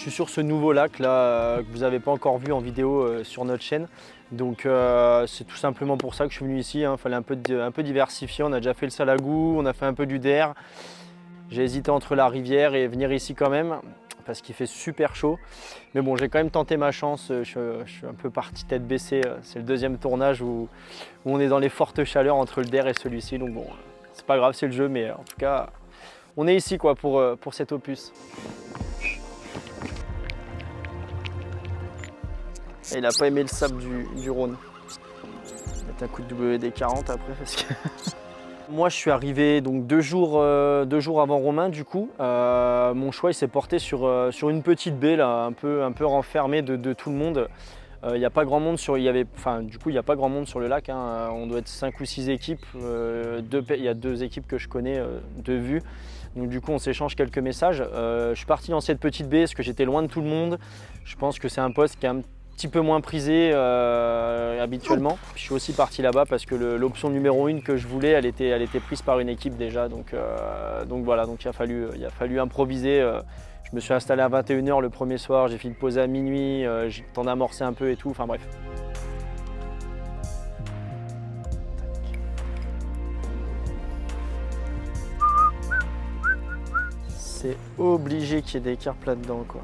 Je suis sur ce nouveau lac là que vous n'avez pas encore vu en vidéo sur notre chaîne. Donc c'est tout simplement pour ça que je suis venu ici. Il fallait un peu diversifier. On a déjà fait le Salagou, on a fait un peu du Der. J'ai hésité entre la rivière et venir ici quand même parce qu'il fait super chaud. Mais bon, j'ai quand même tenté ma chance. Je suis un peu parti tête baissée. C'est le deuxième tournage où on est dans les fortes chaleurs entre le Der et celui-ci. Donc bon, c'est pas grave, c'est le jeu. Mais en tout cas, on est ici quoi pour cet opus. Et il n'a pas aimé le sable du Rhône. Mettre un coup de WD-40 après parce que... Moi je suis arrivé donc 2 jours avant Romain du coup. Mon choix il s'est porté sur une petite baie là, un peu renfermée de tout le monde. Il n'y a pas grand monde sur, il y a pas grand monde sur le lac. On doit être 5 ou 6 équipes. Il y a 2 équipes que je connais de vue. Donc du coup on s'échange quelques messages. Je suis parti dans cette petite baie parce que j'étais loin de tout le monde. Je pense que c'est un poste qui est un petit peu moins prisé habituellement. Puis je suis aussi parti là-bas parce que l'option numéro 1 que je voulais, elle était prise par une équipe déjà. Donc voilà, donc il a fallu improviser. Je me suis installé à 21 h le premier soir, j'ai fait une pause à minuit, j'ai le temps d'amorcer un peu et tout, enfin bref. C'est obligé qu'il y ait des carpes là-dedans quoi.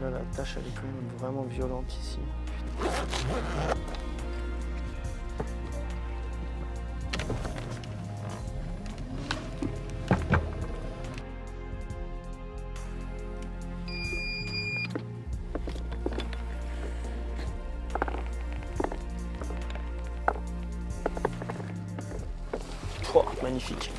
Là, la tâche elle est quand même vraiment violente ici. Oh, magnifique.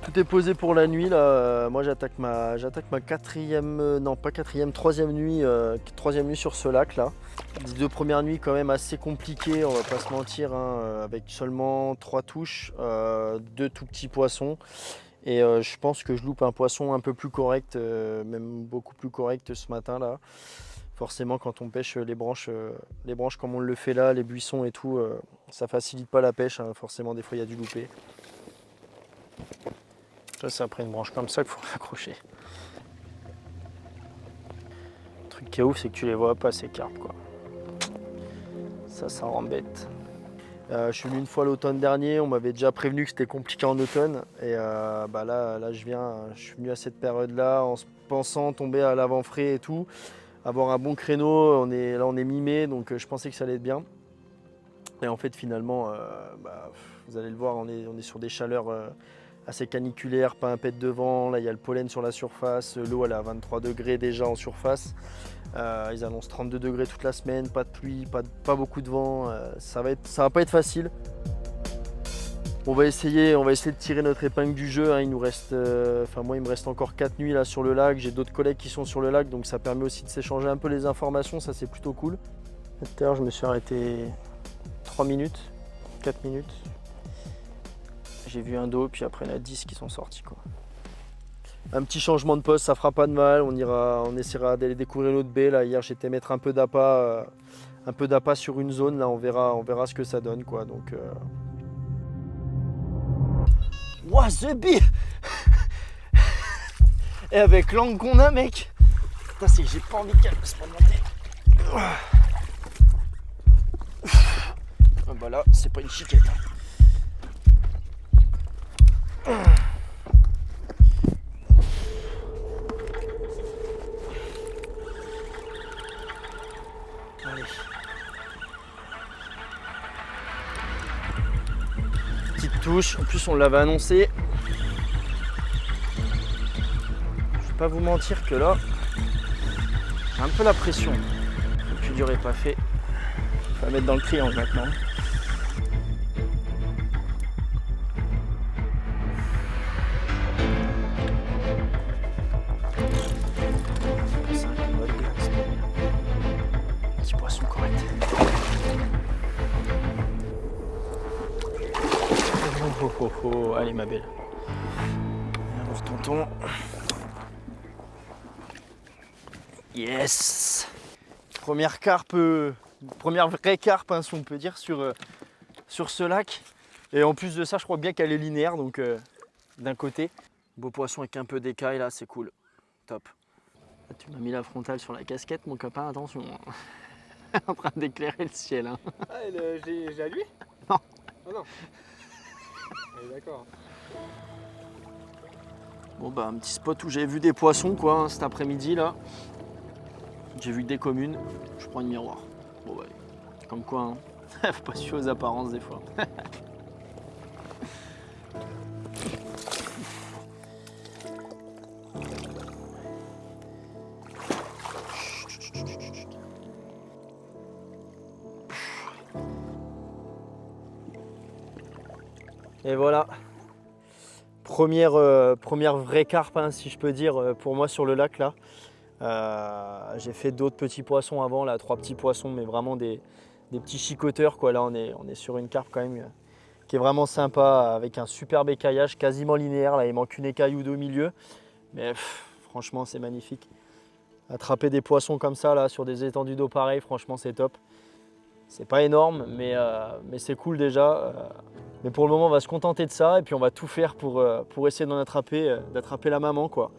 Tout est posé pour la nuit là. Moi j'attaque ma quatrième, non pas quatrième, troisième nuit sur ce lac là. Les 2 premières nuits quand même assez compliquées, on va pas se mentir, avec seulement 3 touches, 2 tout petits poissons. Et je pense que je loupe un poisson un peu plus correct, même beaucoup plus correct ce matin là. Forcément quand on pêche les branches comme on le fait là, les buissons et tout, ça facilite pas la pêche, forcément des fois il y a du loupé. Ça c'est après une branche comme ça qu'il faut raccrocher. Le truc qui est ouf c'est que tu les vois pas ces carpes quoi. Ça rend bête. Je suis venu une fois l'automne dernier, on m'avait déjà prévenu que c'était compliqué en automne. Et là je suis venu à cette période-là en se pensant tomber à l'avant frais et tout. Avoir un bon créneau, on est mi-mai, donc je pensais que ça allait être bien. Et en fait finalement, vous allez le voir, on est sur des chaleurs assez caniculaires, pas un pet de vent. Là il y a le pollen sur la surface, l'eau elle est à 23 degrés déjà en surface. Ils annoncent 32 degrés toute la semaine, pas de pluie, pas beaucoup de vent, ça va pas être facile. On va essayer de tirer notre épingle du jeu. Il nous reste, moi il me reste encore 4 nuits là sur le lac, j'ai d'autres collègues qui sont sur le lac, donc ça permet aussi de s'échanger un peu les informations, ça c'est plutôt cool. Tout à l'heure je me suis arrêté 3 minutes, 4 minutes. J'ai vu un dos, puis après il y en a 10 qui sont sortis quoi. Un petit changement de poste, ça fera pas de mal. On essaiera d'aller découvrir une autre baie. Là, hier, j'étais mettre un peu d'appât sur une zone. Là, on verra ce que ça donne, quoi. Donc, Ouah, the bee. Et avec l'angle qu'on a, mec. Putain, c'est que j'ai pas envie qu'elle se monter. Ah bah là, c'est pas une chiquette. Allez. Petite touche, en plus on l'avait annoncé. Je vais pas vous mentir que là, j'ai un peu la pression. Le plus dur est pas fait. Il faut la mettre dans le triangle maintenant. Petit poisson correct. Oh. Allez ma belle. Viens voir tonton. Yes. Première carpe, première vraie carpe, si on peut dire, sur ce lac. Et en plus de ça, je crois bien qu'elle est linéaire, donc d'un côté. Beau poisson avec un peu d'écaille là, c'est cool. Top. Tu m'as mis la frontale sur la casquette, mon copain, attention. En train d'éclairer le ciel. Hein. Ah, j'ai à lui? Non. Ah non. Allez, d'accord. Bon bah un petit spot où j'ai vu des poissons quoi hein, cet après-midi là. J'ai vu des communes, je prends une miroir. Bon bah comme quoi hein. Faut pas se fier aux apparences des fois. Et voilà, première vraie carpe, hein, si je peux dire, pour moi sur le lac là. J'ai fait d'autres petits poissons avant, là, 3 petits poissons, mais vraiment des petits chicoteurs, quoi. Là, on est sur une carpe quand même qui est vraiment sympa, avec un superbe écaillage quasiment linéaire. Là, il manque une écaille ou deux au milieu, mais franchement, c'est magnifique. Attraper des poissons comme ça, là, sur des étendues d'eau pareilles, franchement, c'est top. C'est pas énorme, mais c'est cool déjà. Mais pour le moment, on va se contenter de ça et puis on va tout faire pour essayer d'en attraper, d'attraper la maman, quoi.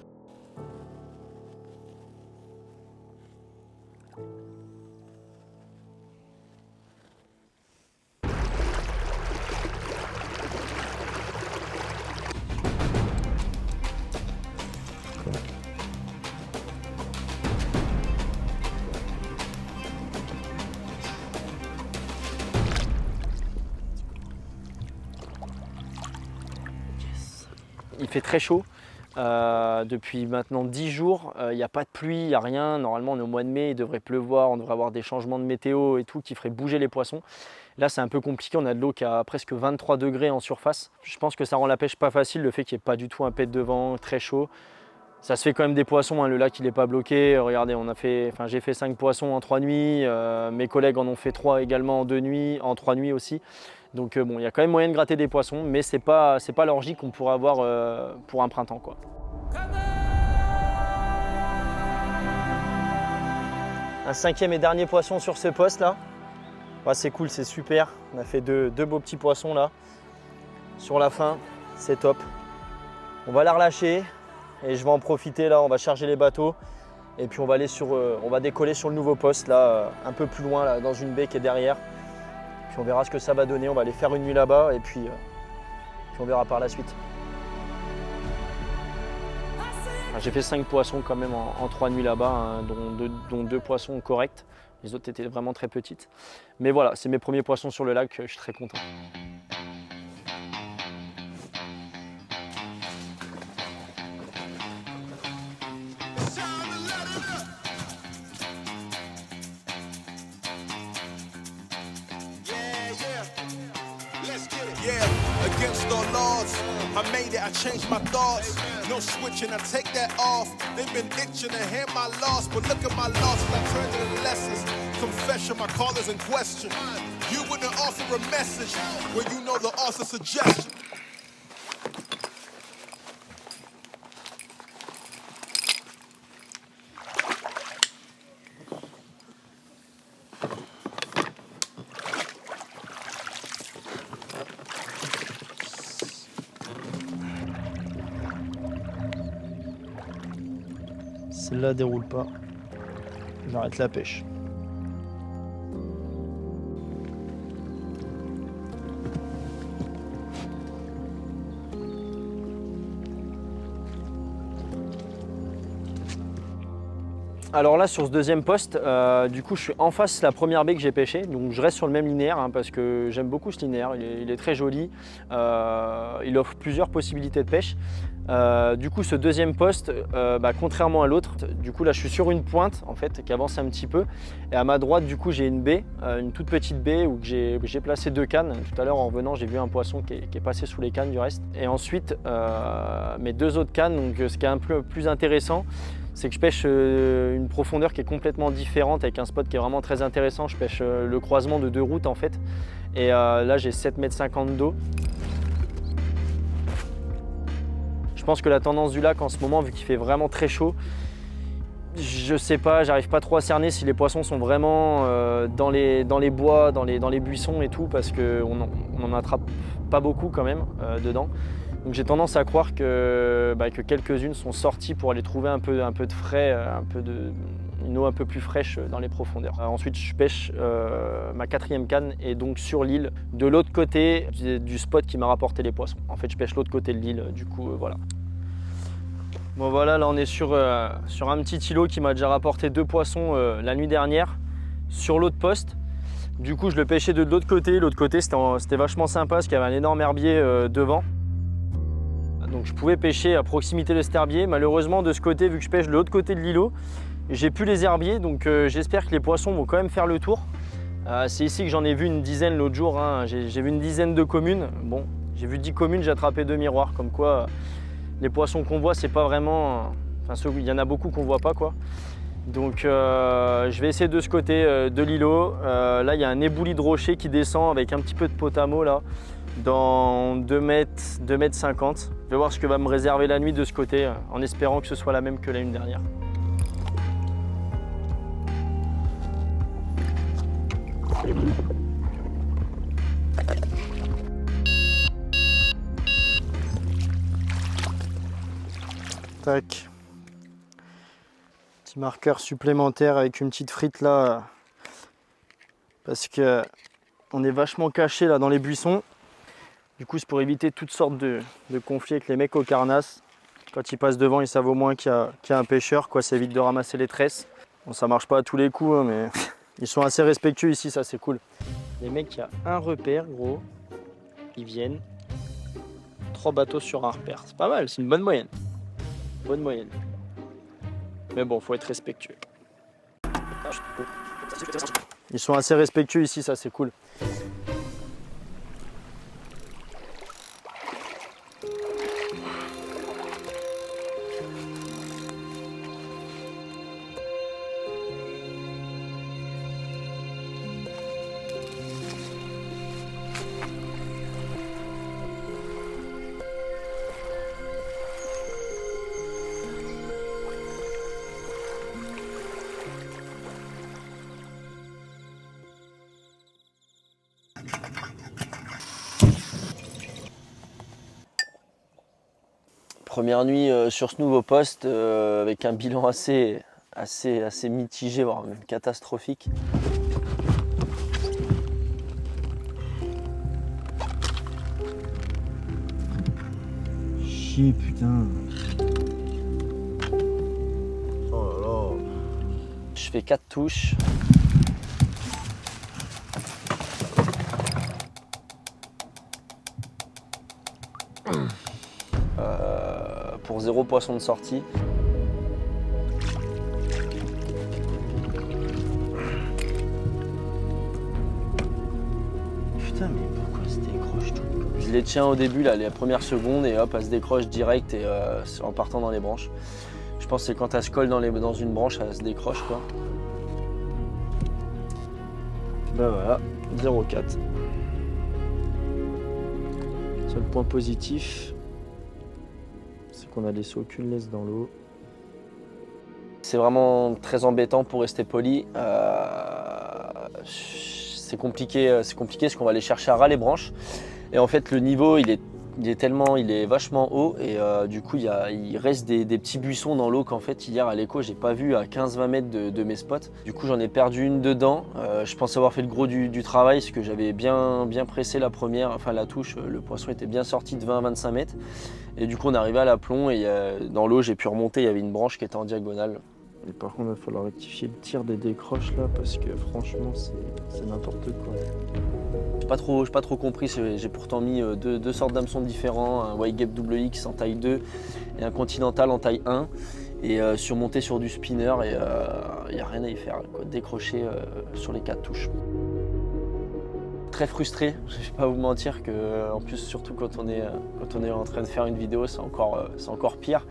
Il fait très chaud depuis maintenant 10 jours, il n'y a pas de pluie, il n'y a rien. Normalement on est au mois de mai, il devrait pleuvoir, on devrait avoir des changements de météo et tout qui feraient bouger les poissons. Là c'est un peu compliqué, on a de l'eau qui a presque 23 degrés en surface. Je pense que ça rend la pêche pas facile, le fait qu'il n'y ait pas du tout un pet de vent, très chaud. Ça se fait quand même des poissons, hein. Le lac il n'est pas bloqué. Regardez, j'ai fait 5 poissons en 3 nuits, mes collègues en ont fait 3 également en 2 nuits, en 3 nuits aussi. Donc bon, il y a quand même moyen de gratter des poissons, mais c'est pas l'orgie qu'on pourrait avoir pour un printemps, quoi. Un 5e et dernier poisson sur ce poste là. Ouais, c'est cool, c'est super. On a fait deux beaux petits poissons là. Sur la fin, c'est top. On va la relâcher et je vais en profiter là, on va charger les bateaux. Et puis on va décoller sur le nouveau poste là, un peu plus loin là, dans une baie qui est derrière. Puis on verra ce que ça va donner, on va aller faire une nuit là-bas et puis on verra par la suite. J'ai fait 5 poissons quand même en 3 nuits là-bas, hein, dont 2 poissons corrects. Les autres étaient vraiment très petites. Mais voilà, c'est mes premiers poissons sur le lac, je suis très content. Against all laws, I made it, I changed my thoughts. No switching, I take that off. They've been itching to hear my loss, but look at my losses, I turned it into lessons. Confession, my call is in question. You wouldn't offer a message when you know the author suggestion. Celle-là déroule pas, j'arrête la pêche. Alors là sur ce deuxième poste, du coup je suis en face de la première baie que j'ai pêchée, donc je reste sur le même linéaire hein, parce que j'aime beaucoup ce linéaire, il est très joli, il offre plusieurs possibilités de pêche. Du coup ce deuxième poste, contrairement à l'autre, du coup là je suis sur une pointe en fait qui avance un petit peu et à ma droite du coup j'ai une baie, une toute petite baie où j'ai placé 2 cannes. Tout à l'heure en revenant j'ai vu un poisson qui est passé sous les cannes du reste. Et ensuite mes 2 autres cannes, donc ce qui est un peu plus intéressant, c'est que je pêche une profondeur qui est complètement différente avec un spot qui est vraiment très intéressant. Je pêche le croisement de 2 routes en fait. Et là j'ai 7,50 m d'eau. Je pense que la tendance du lac en ce moment, vu qu'il fait vraiment très chaud, je sais pas, j'arrive pas trop à cerner si les poissons sont vraiment dans les bois, dans les buissons et tout, parce qu'on n'en attrape pas beaucoup quand même dedans. Donc j'ai tendance à croire que quelques-unes sont sorties pour aller trouver un peu de frais, une eau un peu plus fraîche dans les profondeurs. Ensuite je pêche ma 4e canne et donc sur l'île, de l'autre côté du spot qui m'a rapporté les poissons. En fait je pêche l'autre côté de l'île, du coup voilà. Bon voilà, là on est sur un petit îlot qui m'a déjà rapporté 2 poissons la nuit dernière sur l'autre poste. Du coup je le pêchais de l'autre côté, c'était vachement sympa parce qu'il y avait un énorme herbier devant. Donc je pouvais pêcher à proximité de cet herbier. Malheureusement de ce côté, vu que je pêche de l'autre côté de l'îlot, j'ai plus les herbiers, donc j'espère que les poissons vont quand même faire le tour. C'est ici que j'en ai vu une dizaine l'autre jour, hein. J'ai vu une dizaine de communes. Bon, j'ai vu 10 communes, j'ai attrapé 2 miroirs, comme quoi les poissons qu'on voit, c'est pas vraiment... Enfin, il y en a beaucoup qu'on voit pas, quoi. Donc je vais essayer de ce côté de l'îlot. Là, il y a un éboulis de rocher qui descend avec un petit peu de potamo, là, dans 2 mètres 50. Je vais voir ce que va me réserver la nuit de ce côté, en espérant que ce soit la même que la nuit dernière. Tac. Petit marqueur supplémentaire avec une petite frite là, parce que on est vachement caché là dans les buissons. Du coup c'est pour éviter toutes sortes de conflits avec les mecs au carnasse. Quand ils passent devant, ils savent au moins qu'il y a un pêcheur, quoi. Ça évite de ramasser les tresses. Bon, ça marche pas à tous les coups, hein, mais ils sont assez respectueux ici, ça c'est cool. Les mecs, il y a un repère, gros. Ils viennent. 3 bateaux sur un repère. C'est pas mal, c'est une bonne moyenne. Bonne moyenne. Mais bon, faut être respectueux. Ils sont assez respectueux ici, ça c'est cool. Première nuit sur ce nouveau poste avec un bilan assez mitigé, voire même catastrophique. Chier, putain. Oh là là. Je fais 4 touches. Pour 0 poisson de sortie. Putain, mais pourquoi elle se décroche tout? Je les tiens au début, là, les premières secondes, et hop, elle se décroche direct et, en partant dans les branches. Je pense que c'est quand elle se colle dans une branche, elle se décroche, quoi. Ben voilà, 0,4. Seul point positif, c'est qu'on a laissé aucune laisse dans l'eau. C'est vraiment très embêtant pour rester poli. C'est compliqué parce qu'on va aller chercher à ras les branches. Et en fait, le niveau, il est vachement haut et du coup, il reste des petits buissons dans l'eau qu'en fait, hier à l'écho, j'ai pas vu à 15-20 mètres de mes spots. Du coup, j'en ai perdu une dedans. Je pense avoir fait le gros du travail parce que j'avais bien pressé la première, enfin la touche. Le poisson était bien sorti de 20-25 mètres. Et du coup, on arrivait à l'aplomb et dans l'eau, j'ai pu remonter. Il y avait une branche qui était en diagonale. Et par contre, il va falloir rectifier le tir des décroches là parce que franchement, c'est n'importe quoi. J'ai pas trop compris, j'ai pourtant mis deux sortes d'hameçons différents, un White Gape WX en taille 2 et un Continental en taille 1 et surmonté sur du spinner et il n'y a rien à y faire, quoi. Décrocher sur les 4 touches. Très frustré, je vais pas vous mentir que en plus surtout quand on est en train de faire une vidéo c'est encore pire.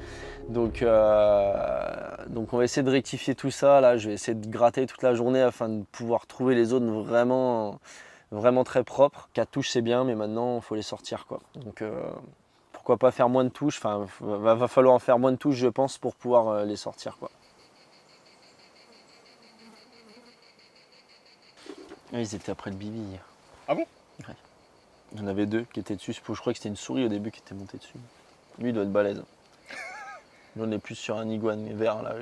Donc on va essayer de rectifier tout ça. Là, je vais essayer de gratter toute la journée afin de pouvoir trouver les zones vraiment très propres. 4 touches c'est bien, mais maintenant il faut les sortir, quoi. Donc pourquoi pas faire moins de touches, enfin va falloir en faire moins de touches je pense pour pouvoir les sortir, quoi. Ah, ils étaient après le bibi hier. Ah bon? Ouais. Il y en avait 2 qui étaient dessus. Je crois que c'était une souris au début qui était montée dessus. Lui, il doit être balèze. Nous, on est plus sur un iguane vert là.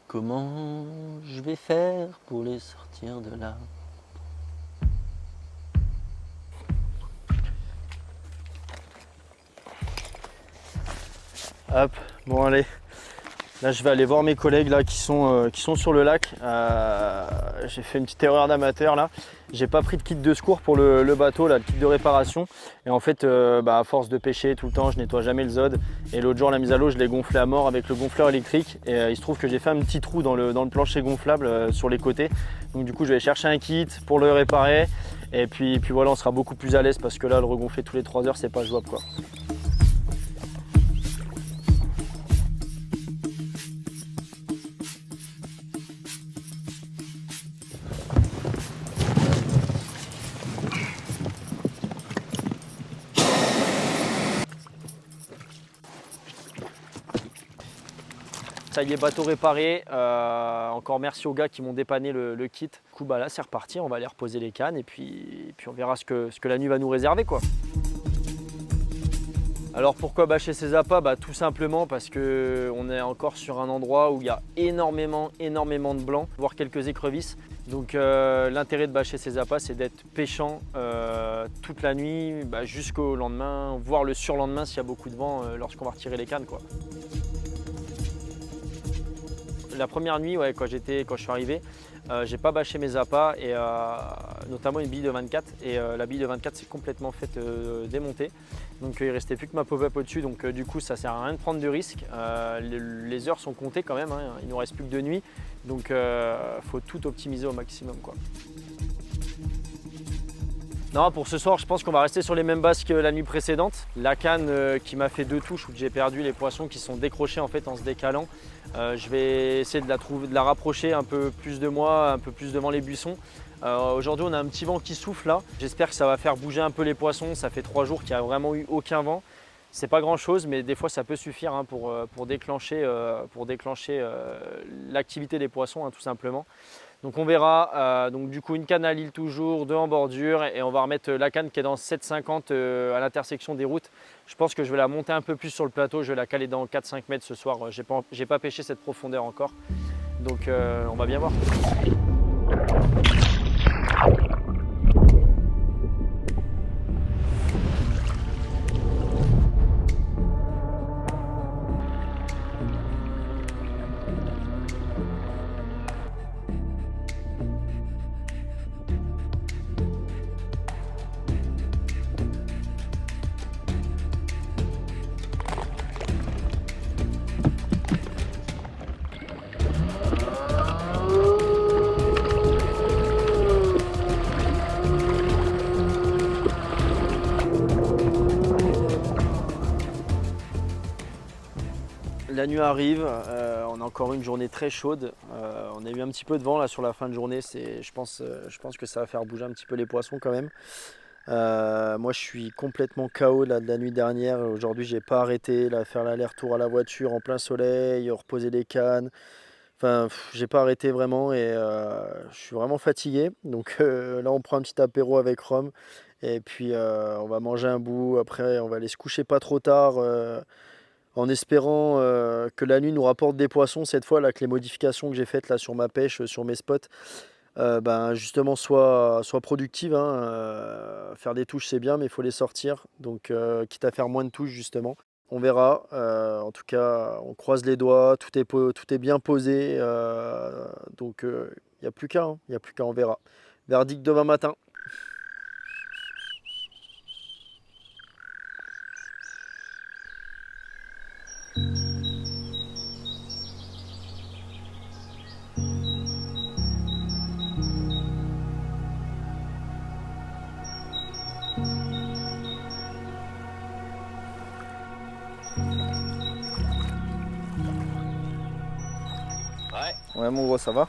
Comment je vais faire pour les sortir de là? Hop, bon allez. Là, je vais aller voir mes collègues là qui sont sur le lac. J'ai fait une petite erreur d'amateur là. J'ai pas pris de kit de secours pour le bateau, là, le kit de réparation. Et en fait, à force de pêcher tout le temps, je nettoie jamais le zod. Et l'autre jour, la mise à l'eau, je l'ai gonflé à mort avec le gonfleur électrique. Et il se trouve que j'ai fait un petit trou dans le plancher gonflable sur les côtés. Donc du coup, je vais chercher un kit pour le réparer. Et puis voilà, on sera beaucoup plus à l'aise parce que là, le regonfler tous les 3 heures, c'est pas jouable quoi. Ça y est, bateau réparé. Encore merci aux gars qui m'ont dépanné le kit. Du coup, là, c'est reparti. On va aller reposer les cannes et puis on verra ce que la nuit va nous réserver, quoi. Alors pourquoi bâcher ces appâts? Tout simplement parce qu'on est encore sur un endroit où il y a énormément de blancs, voire quelques écrevisses. Donc l'intérêt de bâcher ces appâts, c'est d'être pêchant toute la nuit jusqu'au lendemain, voire le surlendemain s'il y a beaucoup de vent lorsqu'on va retirer les cannes, quoi. La première nuit, ouais, quand je suis arrivé, j'ai pas bâché mes appâts, et notamment une bille de 24. Et la bille de 24 s'est complètement faite démonter. Donc il restait plus que ma pop-up au-dessus. Donc du coup, ça sert à rien de prendre de risques. Les heures sont comptées quand même, hein, il nous reste plus que 2 nuits. Donc faut tout optimiser au maximum, quoi. Non, pour ce soir, je pense qu'on va rester sur les mêmes bases que la nuit précédente. La canne qui m'a fait 2 touches où j'ai perdu les poissons qui sont décrochés en fait en se décalant. Je vais essayer de la rapprocher un peu plus de moi, un peu plus devant les buissons. Aujourd'hui, on a un petit vent qui souffle là. J'espère que ça va faire bouger un peu les poissons. Ça fait 3 jours qu'il n'y a vraiment eu aucun vent. C'est pas grand chose, mais des fois ça peut suffire hein, pour déclencher l'activité des poissons, hein, tout simplement. Donc on verra, donc du coup une canne à l'île toujours, 2 en bordure, et on va remettre la canne qui est dans 7,50 à l'intersection des routes. Je pense que je vais la monter un peu plus sur le plateau, je vais la caler dans 4-5 mètres ce soir. J'ai pas pêché cette profondeur encore, donc on va bien voir. La nuit arrive, on a encore une journée très chaude. On a eu un petit peu de vent là sur la fin de journée. Je pense que ça va faire bouger un petit peu les poissons quand même. Moi je suis complètement KO là, de la nuit dernière. Aujourd'hui j'ai pas arrêté là, faire l'aller-retour à la voiture en plein soleil, reposer les cannes. Enfin, j'ai pas arrêté vraiment, et je suis vraiment fatigué. Donc là on prend un petit apéro avec Rome, et puis on va manger un bout. Après on va aller se coucher pas trop tard. En espérant que la nuit nous rapporte des poissons cette fois, là, que les modifications que j'ai faites là sur ma pêche, sur mes spots, justement soient productives, hein. Faire des touches c'est bien, mais il faut les sortir, donc quitte à faire moins de touches justement. On verra, en tout cas on croise les doigts, tout est bien posé, donc il n'y a plus qu'à, hein, on verra. Verdict demain matin. Ouais mon gros, ça va?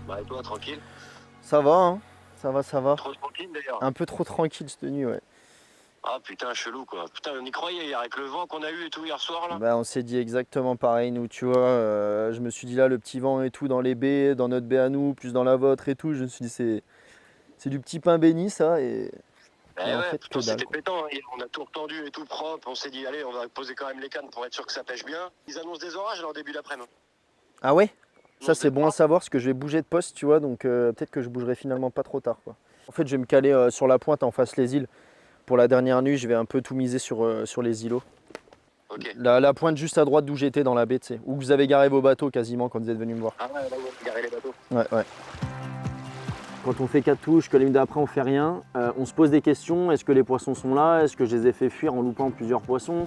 Bah et toi, tranquille? Ça va, hein, ça va. Trop tranquille d'ailleurs. Un peu trop tranquille cette nuit, ouais. Ah putain, chelou quoi. Putain, on y croyait hier avec le vent qu'on a eu et tout hier soir là. On s'est dit exactement pareil, nous, tu vois. Je me suis dit là, le petit vent et tout dans les baies, dans notre baie à nous, plus dans la vôtre et tout. Je me suis dit, c'est du petit pain béni ça. Et Et en ouais, fait, putain, que dalle, c'était quoi. pétant, hein. On a tout retendu et tout propre. On s'est dit, allez, on va poser quand même les cannes pour être sûr que ça pêche bien. Ils annoncent des orages alors début d'après-midi. Ah ouais? Ils Ça annoncent c'est des bon à orages. savoir parce que je vais bouger de poste, tu vois, donc peut-être que je bougerai finalement pas trop tard, quoi. En fait, je vais me caler sur la pointe en face les îles. Pour la dernière nuit, je vais un peu tout miser sur les îlots. Ok. La pointe juste à droite d'où j'étais dans la baie, tu sais, où vous avez garé vos bateaux quasiment quand vous êtes venu me voir. Ah ouais, là où on a garé les bateaux. Ouais, ouais. Quand on fait 4 touches, que la nuit d'après on fait rien, on se pose des questions. Est-ce que les poissons sont là? Est-ce que je les ai fait fuir en loupant plusieurs poissons?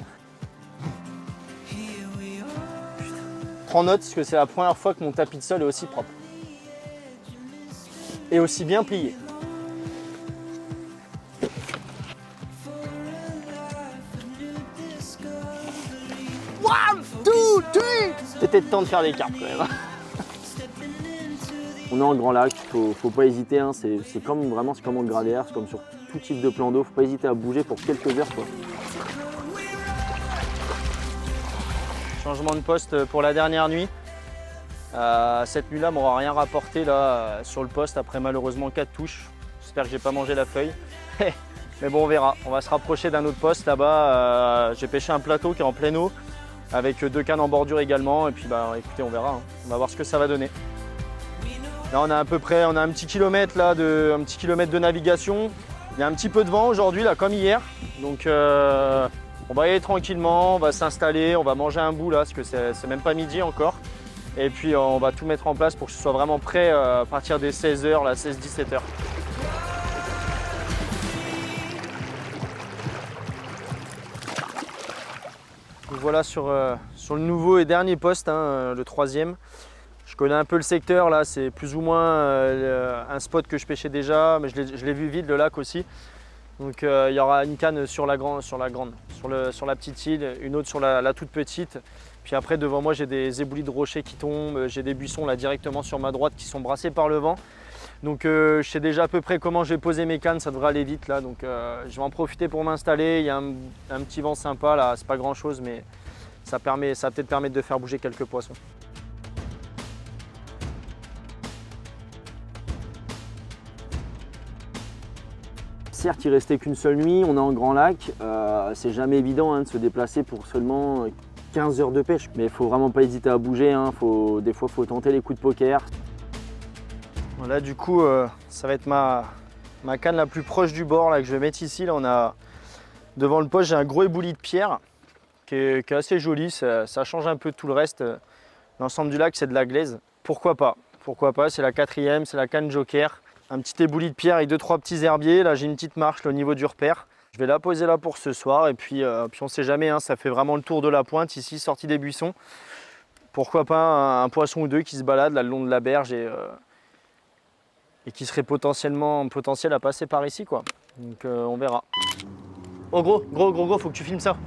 Prends note parce que c'est la première fois que mon tapis de sol est aussi propre. Et aussi bien plié. 1, 2, 3. C'était le temps de faire des carpes quand même. On est en grand lac, faut pas hésiter, hein. C'est comme vraiment, c'est comme en gradaire, c'est comme sur tout type de plan d'eau, faut pas hésiter à bouger pour quelques heures, quoi. Changement de poste pour la dernière nuit. Cette nuit-là m'aura rien rapporté là sur le poste après malheureusement 4 touches. J'espère que j'ai pas mangé la feuille. Mais bon, on verra. On va se rapprocher d'un autre poste là-bas. J'ai pêché un plateau qui est en pleine eau avec 2 cannes en bordure également. Et puis bah écoutez, on verra, hein. On va voir ce que ça va donner. Là on a à peu près, on a un petit kilomètre là, un petit kilomètre de navigation. Il y a un petit peu de vent aujourd'hui là comme hier. Donc on va y aller tranquillement, on va s'installer, on va manger un bout là parce que c'est même pas midi encore. Et puis on va tout mettre en place pour que ce soit vraiment prêt à partir des 16h, là, 16-17h. Donc voilà sur le nouveau et dernier poste, hein, le 3e. Je connais un peu le secteur là, c'est plus ou moins un spot que je pêchais déjà, mais je l'ai vu vide le lac aussi. Donc il y aura une canne sur la petite île, une autre sur la toute petite. Puis après devant moi j'ai des éboulis de rochers qui tombent, j'ai des buissons là directement sur ma droite qui sont brassés par le vent. Donc je sais déjà à peu près comment je vais poser mes cannes, ça devrait aller vite là. Donc je vais en profiter pour m'installer. Il y a un petit vent sympa là, c'est pas grand chose mais ça va peut-être permettre de faire bouger quelques poissons. Certes, il restait qu'une seule nuit, on est en grand lac, c'est jamais évident, hein, de se déplacer pour seulement 15 heures de pêche. Mais il faut vraiment pas hésiter à bouger, hein. Des fois il faut tenter les coups de poker. Là du coup, ça va être ma canne la plus proche du bord là, que je vais mettre ici. Là, on a, devant le poste, j'ai un gros ébouli de pierre qui est assez joli, ça change un peu de tout le reste. L'ensemble du lac c'est de la glaise, pourquoi pas, c'est la 4e, c'est la canne joker. Un petit ébouli de pierre avec 2-3 petits herbiers. Là, j'ai une petite marche là, au niveau du repère. Je vais la poser là pour ce soir. Et puis on ne sait jamais, hein, ça fait vraiment le tour de la pointe ici, sortie des buissons. Pourquoi pas un poisson ou deux qui se balade là, le long de la berge et qui serait potentiel à passer par ici, quoi. Donc on verra. Oh gros, faut que tu filmes ça.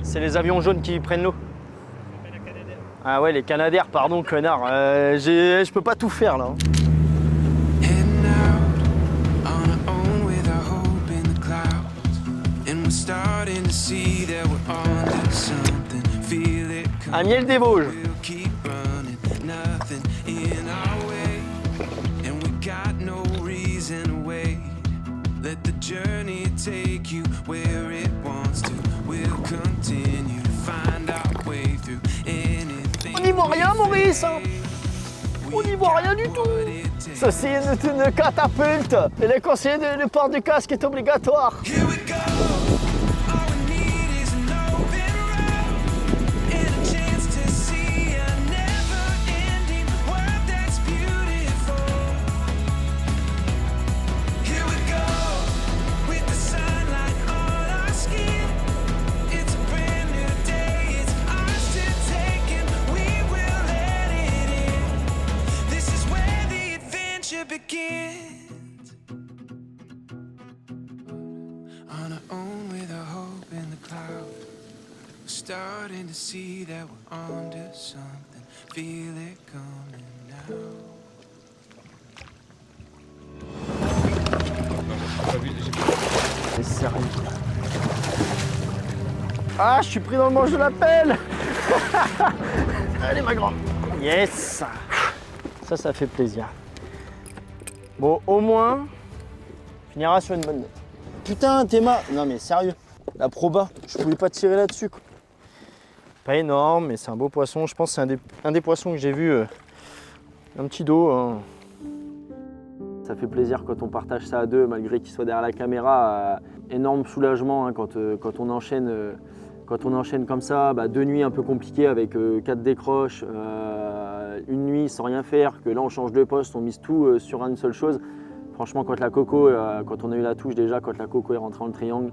C'est les avions jaunes qui prennent l'eau. Ah ouais, les canadaires, pardon, connard. Je peux pas tout faire là, hein. Un miel des Vosges. On n'y voit rien, Maurice, hein. On n'y voit rien du tout. Ceci est une catapulte. Et les conseillers le port du casque est obligatoire. Begins on our own with a hope in the clouds. We're starting to see that we're onto something. Feel it coming now. C'est sérieux. Ah, je suis pris dans le manche de la pelle. Allez ma grande. Yes. Ça fait plaisir. Bon, au moins, Finira sur une bonne note. Putain, Théma. Non mais sérieux, la proba, je pouvais pas tirer là-dessus quoi. Pas énorme, mais c'est un beau poisson. Je pense que c'est un des poissons que j'ai vu. Un petit dos. Hein. Ça fait plaisir quand on partage ça à deux, malgré qu'il soit derrière la caméra. Énorme soulagement hein, quand on enchaîne. Quand on enchaîne comme ça, 2 nuits un peu compliquées avec 4 décroches, une nuit sans rien faire, que là on change de poste, on mise tout sur une seule chose. Franchement, quand on a eu la touche déjà, quand la coco est rentrée dans le triangle,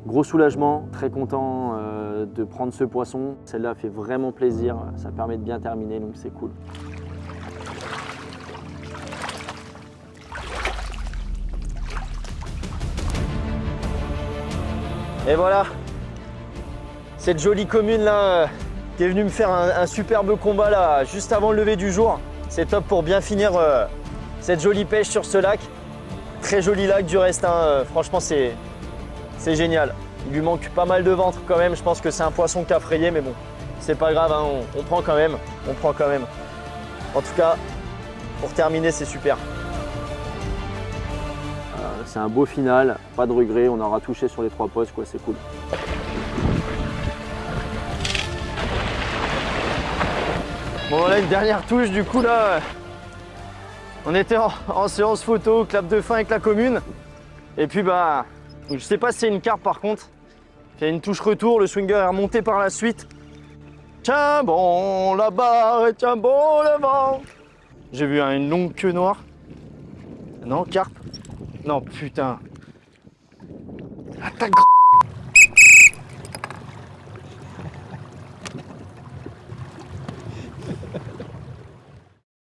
gros soulagement, très content de prendre ce poisson. Celle-là fait vraiment plaisir, ça permet de bien terminer, donc c'est cool. Et voilà, cette jolie commune là qui est venue me faire un superbe combat là juste avant le lever du jour. C'est top pour bien finir cette jolie pêche sur ce lac. Très joli lac du reste, hein. Franchement c'est génial. Il lui manque pas mal de ventre quand même, je pense que c'est un poisson qui a frayé mais bon, c'est pas grave, hein. On prend quand même, En tout cas, pour terminer c'est super. C'est un beau final, pas de regret, on aura touché sur les 3 postes quoi, c'est cool. Bon voilà une dernière touche du coup là, on était en séance photo, clap de fin avec la commune. Et puis je sais pas si c'est une carpe par contre, il y a une touche retour, le swinger est remonté par la suite. Tiens bon la barre, tiens bon le vent. J'ai vu une longue queue noire. Non, carpe. Non putain. Attaque.